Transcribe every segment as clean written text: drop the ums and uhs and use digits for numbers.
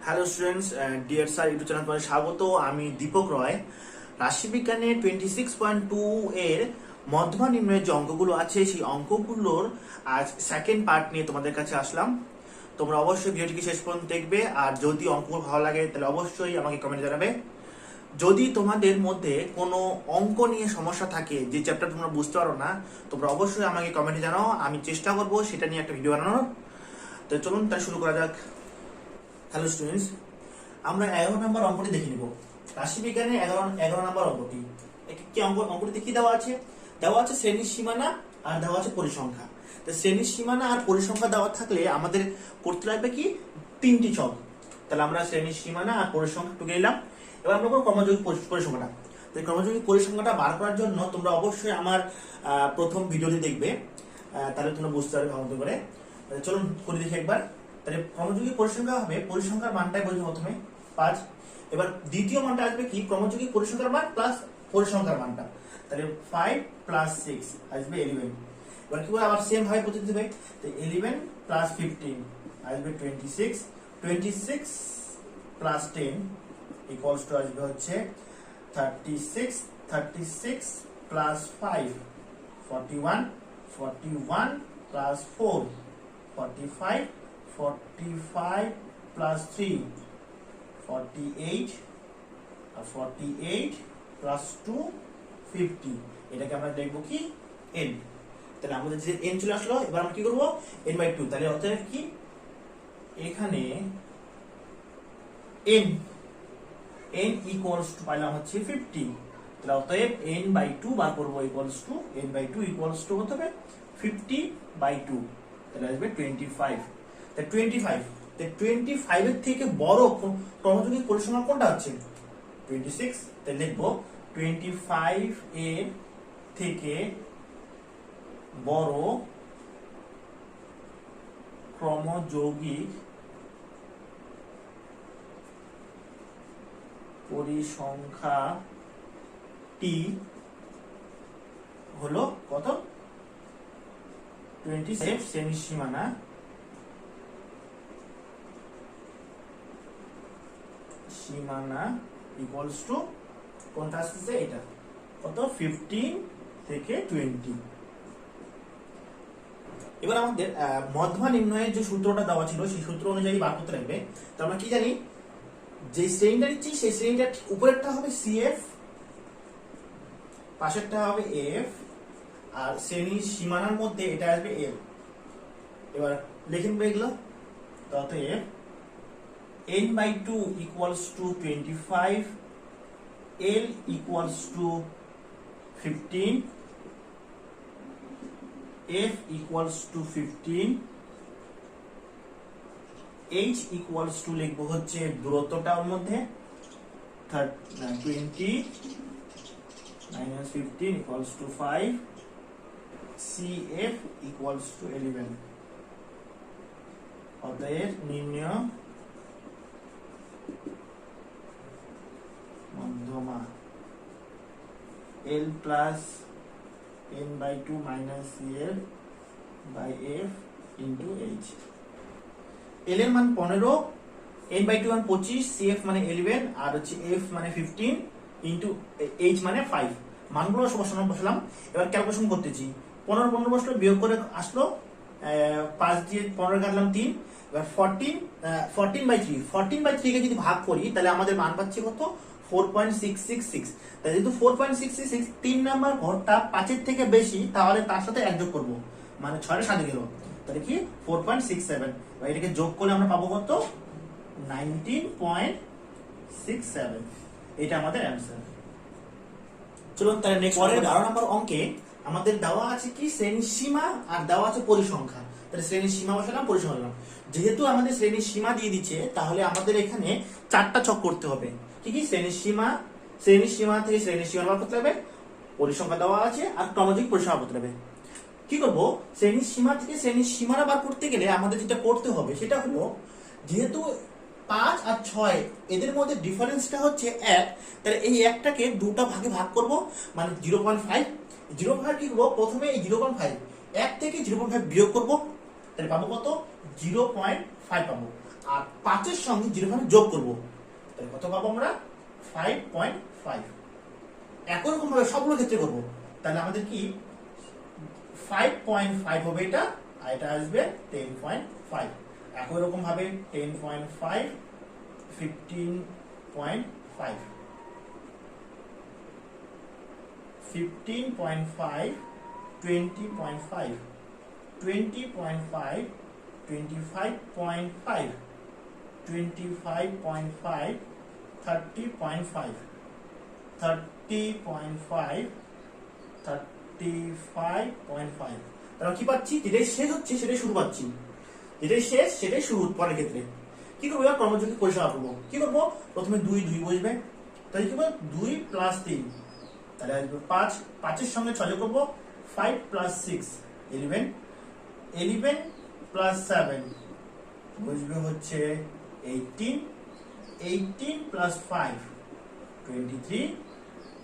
Hello students, dear sir YouTube channel তোমাদের স্বাগত। আমি দীপক রয়। রাশিবিজ্ঞানে 26.2 এর মধ্যমা নির্ণয়ের যে অঙ্কগুলো আছে সেই অঙ্কগুলোর আজ সেকেন্ড পার্ট নিয়ে তোমাদের কাছে আসলাম। তোমরা অবশ্যই ভিডিওটিকে শেষ পর্যন্ত দেখবে, আর যদি অঙ্কগুলো ভালো লাগে তাহলে অবশ্যই আমাকে কমেন্টে জানাবে। যদি তোমাদের মধ্যে কোনো অঙ্ক নিয়ে সমস্যা থাকে, যে চ্যাপ্টার তোমরা বুঝতে পারো না, তোমরা অবশ্যই আমাকে কমেন্টে জানাও। আমি চেষ্টা করবো সেটা নিয়ে একটা ভিডিও বানানোর। তো চলুন তাই শুরু করা যাক। হ্যালো স্টুডেন্টস, আমরা 11 নম্বর অঙ্কটি দেখে নিব। রাশিবিজ্ঞানের 11 নম্বর অঙ্কটি। কি অঙ্কটিতে কি দেওয়া আছে? দেওয়া আছে শ্রেণীর সীমানা আর দেওয়া আছে পরিসংখ্যা। তো শ্রেণীর সীমানা আর পরিসংখ্যা দেওয়া থাকলে আমাদের করতে লাগবে কি তিনটি ছক। তাহলে আমরা শ্রেণীর সীমানা আর পরিসংখ্যা টুকে নিলাম। এবার আমরা করব ক্রমযৌগিক পরিসংখ্যাটা। তো ক্রমযৌগিক পরিসংখ্যাটা বার করার জন্য তোমরা অবশ্যই আমার প্রথম ভিডিওটি দেখবে, তাহলে তোমরা বুঝতে পারবে ভালো করে। চলুন করে দেখি একবার। তাহলে ক্রমযৌগিক পরিসংখ্যা হবে পরিসংখ্যার মানটাই বলবো প্রথমে 5। এবার দ্বিতীয় মানটা আসবে কি পরিযৌগিক পরিসংখ্যার মান প্লাস পরিসংখ্যার মানটা। তাহলে 5 প্লাস 6 আসবে 11। এবার কি বলে আবার সেম ভাবে পদ্ধতি দেবে। তো 11 প্লাস 15 আসবে 26। 26 প্লাস 10 ইকুয়ালস টু আসবে হচ্ছে 36। 36 প্লাস 5 41। 41 প্লাস 4 45। 45 plus 3 48 আর 48 plus 2 50। এটাকে আমরা দেখব কি n। তাহলে আমাদের যে n চলে আসলো, এবার আমরা কি করব n/2। তাহলে অতএব কি এখানে n ইকুয়ালস টু পাইলাম হচ্ছে 50। তাহলে অতএব n/2 বার করব equals to n/2 equals to হতে হবে 50/2। তাহলে আসবে 25। 25 এর থেকে বড় ক্রমযৌগিক পরিসংখ্যা কোনটা হচ্ছে 26। তাহলে লিখবো 25 এর থেকে বড় ক্রমযৌগিক পরিসংখ্যাটি হলো কত 27। শ্রেণীর সীমানা ইকুয়ালস টু কোনটা আসছে এটা কত 15 থেকে 20। এবার আমাদের মধ্যমা নির্ণয়ের যে সূত্রটা দেওয়া ছিল সেই সূত্র অনুযায়ী বার করতে লাগবে। তো আমরা কি জানি, যে শ্রেণীটা নিচ্ছি সেই শ্রেণীটার উপরেরটা হবে CF, পাশেরটা হবে F, আর শ্রেণীর সীমানার মধ্যে এটা আসবে L। এবার লিখুন এগুলো। তো অতএব n/2 equals to 25, L equals to 15, F equals to 15, H equals to লিখবো হচ্ছে দূরত্বটার মধ্যে 20 minus 15 equals to 5, CF equals to 11। অতএব নির্ণয় মধ্যমা L plus n/2 minus CF by F into H। L এর মান 15, n/2 মান 25, CF মানে 11 আর হচ্ছে F মানে 15 into H মানে 5। মানগুলো সব বসালাম। এবার ক্যালকুলেশন করতেছি। 15 বসলো, বিয়োগ করে আসলো 5 দিয়ে 15 কাটলাম 3। এবার 14/3 কে যদি ভাগ করি তাহলে আমাদের মান পাচ্ছি কত 4.666। তাই যেহেতু 4.666 3 নাম্বার ঘরটা 5 এর থেকে বেশি, তাহলে তার সাথে 1 যোগ করব, মানে 6 এর সাথে গেল। তাহলে কি 4.67। এটাকে যোগ করলে আমরা পাবো কত 19.67। এটা আমাদের অ্যানসার। চলুন তাহলে নেক্সট পরের 12 নম্বর অঙ্কে আমাদের দেওয়া আছে কি শ্রেণীর সীমা আর দেওয়া আছে পরিসংখ্যা। তাহলে শ্রেণীর সীমা বসালাম, পরিসংখ্যা বসালাম। যেহেতু আমাদের শ্রেণীর সীমা দিয়ে দিচ্ছে, তাহলে আমাদের এখানে 4টা ছক করতে হবে। কি কি শ্রেণীর সীমা থেকে শ্রেণীর সীমা বার করতে হবে, পরিসংখ্যা দেওয়া আছে, আর ক্রমযৌগিক পরিসংখ্যা করতে হবে। কি করব, শ্রেণীর সীমা থেকে শ্রেণীর সীমানা বার করতে গেলে আমাদের যেটা করতে হবে সেটা হলো, যেহেতু 5 আর 6 এদের মধ্যে ডিফারেন্সটা হচ্ছে 1, তাহলে এই একটাকে দুটো ভাগে ভাগ করব, মানে 0.5। 0.5 কি করব, প্রথমে এই 0.5 1 থেকে 0.5 বিয়োগ করব, তাহলে পাবো কত 0.5 পাবো। আর 5 এর সঙ্গে 0 যোগ করব, তাহলে কত পাবো আমরা 5.5। একই রকম ভাবে সবগুলো ক্ষেত্রে করব, তাহলে আমাদের কি 5.5 হবে এটা, আর এটা আসবে 10.5। একই রকম ভাবে 10.5, 15.5, 15.5, 20.5, 20.5, 25.5, 25.5, 30.5, 30.5, 35.5। তাহলে কি পাচ্ছি, যেটাই শেষ হচ্ছে সেটাই শুরু পাচ্ছি, যেটাই শেষ সেটাই শুরু পরের ক্ষেত্রে। কি করবো, এবার ক্রমযৌগিক পরিসংখ্যান করবো। কি করবো, প্রথমে 2 বসবে, তাহলে কি করবো 2 + 3, তাহলে আসবে 5, 5 এর সঙ্গে 6 যোগ করবো, 5 + 6 11, 11 + 7 বসবে হচ্ছে 18, 18 + 5 23,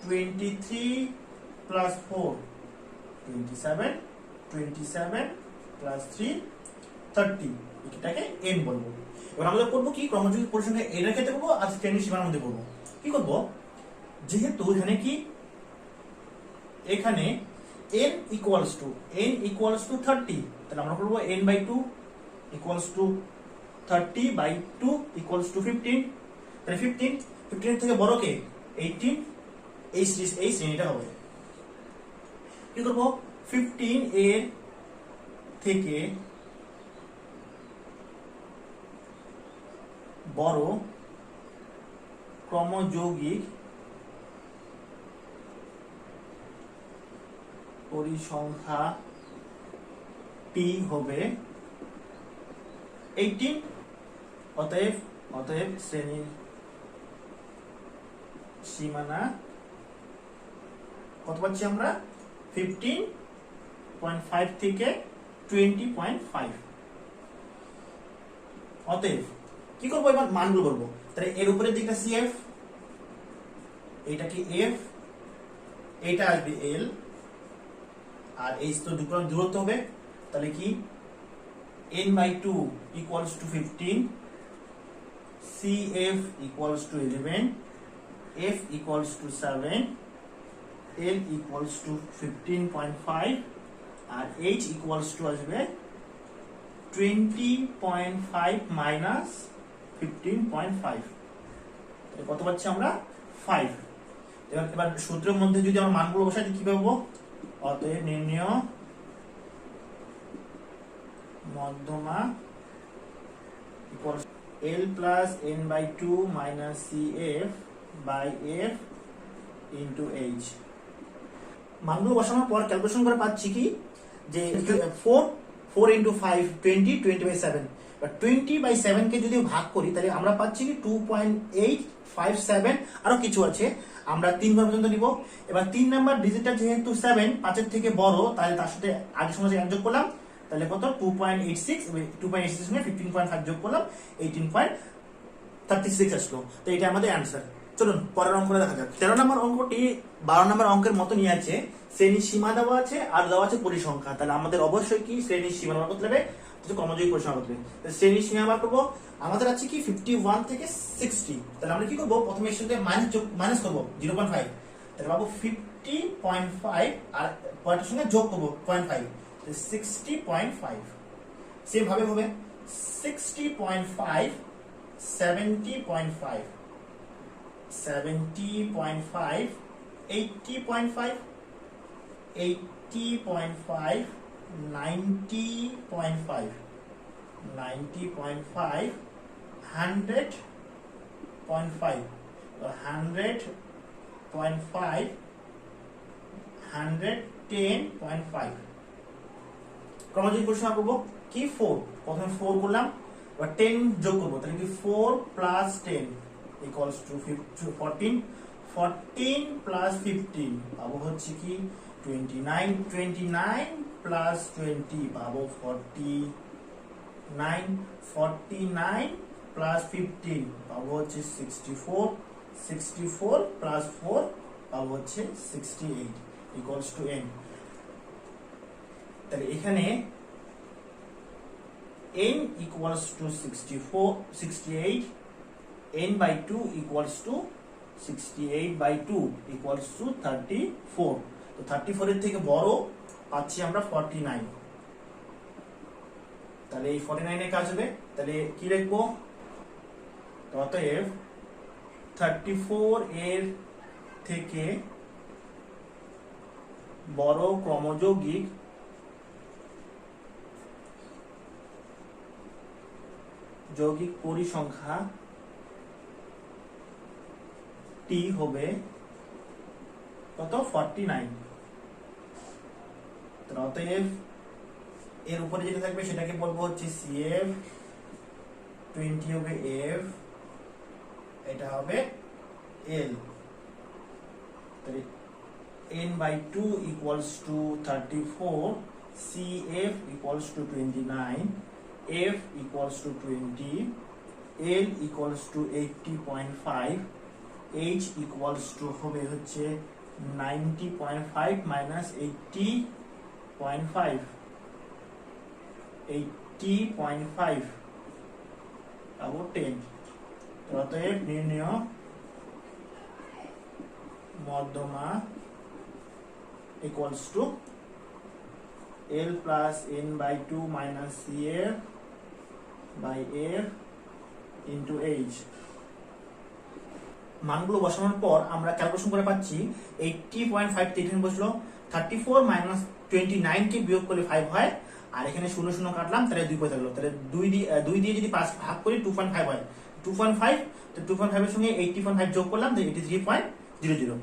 23 + 4 27, 27 + 3 30, এটাকে n বলবো। এবার আমরা করবো কি, ক্রমযৌগিক পরিসংখ্যান n এর ক্ষেত্রে করবো আর শ্রেণীর সীমার মধ্যে করবো। কি করবো, যেহেতু এখানে কি, এখানে n = 30, তাহলে আমরা করবো n/2 = 30/2 = 15, তাহলে 15 এর থেকে বড় কে 18, এই শ্রেণীটা হবে। কি করবো, 15 এর থেকে বড় ক্রমযৌগিক পরিসংখ্যাটি হবে 18। অতএব শ্রেণীর সীমানা কত পাচ্ছি আমরা, 15.5 থেকে 20.5। অতএব কি করবো, এবার মানগুলো করবো। তাহলে এর উপরের দিকটা CF, এটা কি F, এটা আসবে L, আর এই তো দূরত্ব হবে, তাহলে কি n/2 = 15, CF = 11, F = 7, L = 15.5, আর H = আসবে 20.5 - 15.5, কত পাচ্ছি আমরা 5। এবার সূত্রের মধ্যে যদি আমরা মানগুলো বসাই কি পাবো, অতএব নির্ণেয় মধ্যমা L + n/2 - CF/F * H। মানগুলো বসানোর পর ক্যালকুলেশন করে পাচ্ছি কি, যে 4 × 5 20, 20/7, 20/7 কে যদি ভাগ করি তাহলে আমরা পাচ্ছি কি 2.857, আরো কিছু আছে, আমরা 3 পর্যন্ত নিব। এবার 3 নাম্বার ডিজিটটা যেহেতু 7 5 এর থেকে বড়, তাহলে তার সাথে আগের সময় যোগ করলাম, তাহলে কত 2.86, 2.86 সঙ্গে 15.5 যোগ করলাম, 18.36 আসলো। তো এটা আমাদের অ্যান্সার। চলুন পরের অঙ্কটা দেখা যাক। 13 নম্বর অঙ্কটি 12 নম্বর অঙ্কের মতো নিয়ে আছে, শ্রেণীর সীমা দেওয়া আছে আর দেওয়া আছে পরিসংখ্যা। তাহলে আমাদের অবশ্যই কি শ্রেণীর সীমা বার করতে হবে, ক্রমযৌগিক পরিসংখ্যা করতে হবে। শ্রেণীর সীমা বার করবো, আমাদের আছে কি 51 থেকে 60, তাহলে আমরা কি করবো, প্রথমে এর সাথে মাইনাস করবো 0.5, তাহলে পাবো 50.5, আর পরেরটার সঙ্গে যোগ করবো 0.5, 60.5। সেম ভাবে হবে 60.5, 70.5, 70.5, 80.5, 80.5, 90.5, 90.5, 100.5, 100.5, 110.5। ক্রমযৌগিক পরিসংখ্যা করবো কি 4, প্রথমে 4 করলাম, এবার 10 যোগ করবো, তাহলে কি 4 + 10 = 14, 14 + 15 পাবো হচ্ছে কি 29, 29 + 20 পাবো 49, 49 + 15 পাবো হচ্ছে 64, 64 + 4 পাবো হচ্ছে 68 = n। তাহলে এখানে n equals to 68, n by 2 equals to 68 by 2 equals to 34. তো 34 এর থেকে বড় পাচ্ছি আমরা 49। তাহলে এই 49 এর কাজ হবে, তাহলে কি লিখবো? অতএব 34 এর থেকে বড় ক্রমযৌগিক যৌগিক পরিসংখ্যা টি হবে কত? 49। অতএব এর উপরে যেটা থাকবে সেটাকে বলবো হচ্ছে CF, 20 হবে F, এটা হবে L। তাহলে n by 2 equals to 34, CF equals to 29, F equals to 20, L equals to 80.5, H equals to হবে হচ্ছে 90.5 minus 80.5, 80.5 about 10। অতএব নির্ণয় মধ্যমা equals to L plus n by 2 minus CF by F into H। মানগুলো বসানোর পর আমরা ক্যালকুলেশন করে পাচ্ছি 80.5 এখানে বসলো, 34 minus 29 কে বিয়োগ করলে 5 হয়, আর এখানে 0 0 কাটলাম, তাহলে 2 পড়ে থাকলো। তাহলে 2 দিয়ে যদি 5 ভাগ করি 2.5 হয়, 2.5, তো 2.5 এর সঙ্গে 80.5 যোগ করলাম, তো 83.00।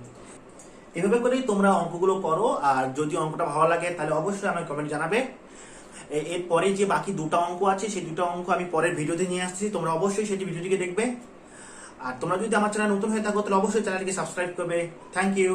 এভাবে করেই তোমরা অঙ্কগুলো করো, আর যদি অঙ্কটা ভালো লাগে তাহলে অবশ্যই আমাকে কমেন্ট জানাবে। এরপরে যে বাকি দুটো অঙ্ক আছে সেই দুটো অঙ্ক আমি পরের ভিডিওতে নিয়ে আসছি, তোমরা অবশ্যই সেটি ভিডিওটিকে দেখবে। আর তোমরা যদি আমার চ্যানেল নতুন হয়ে থাকো তাহলে অবশ্যই চ্যানেলটিকে সাবস্ক্রাইব করবে। Thank you.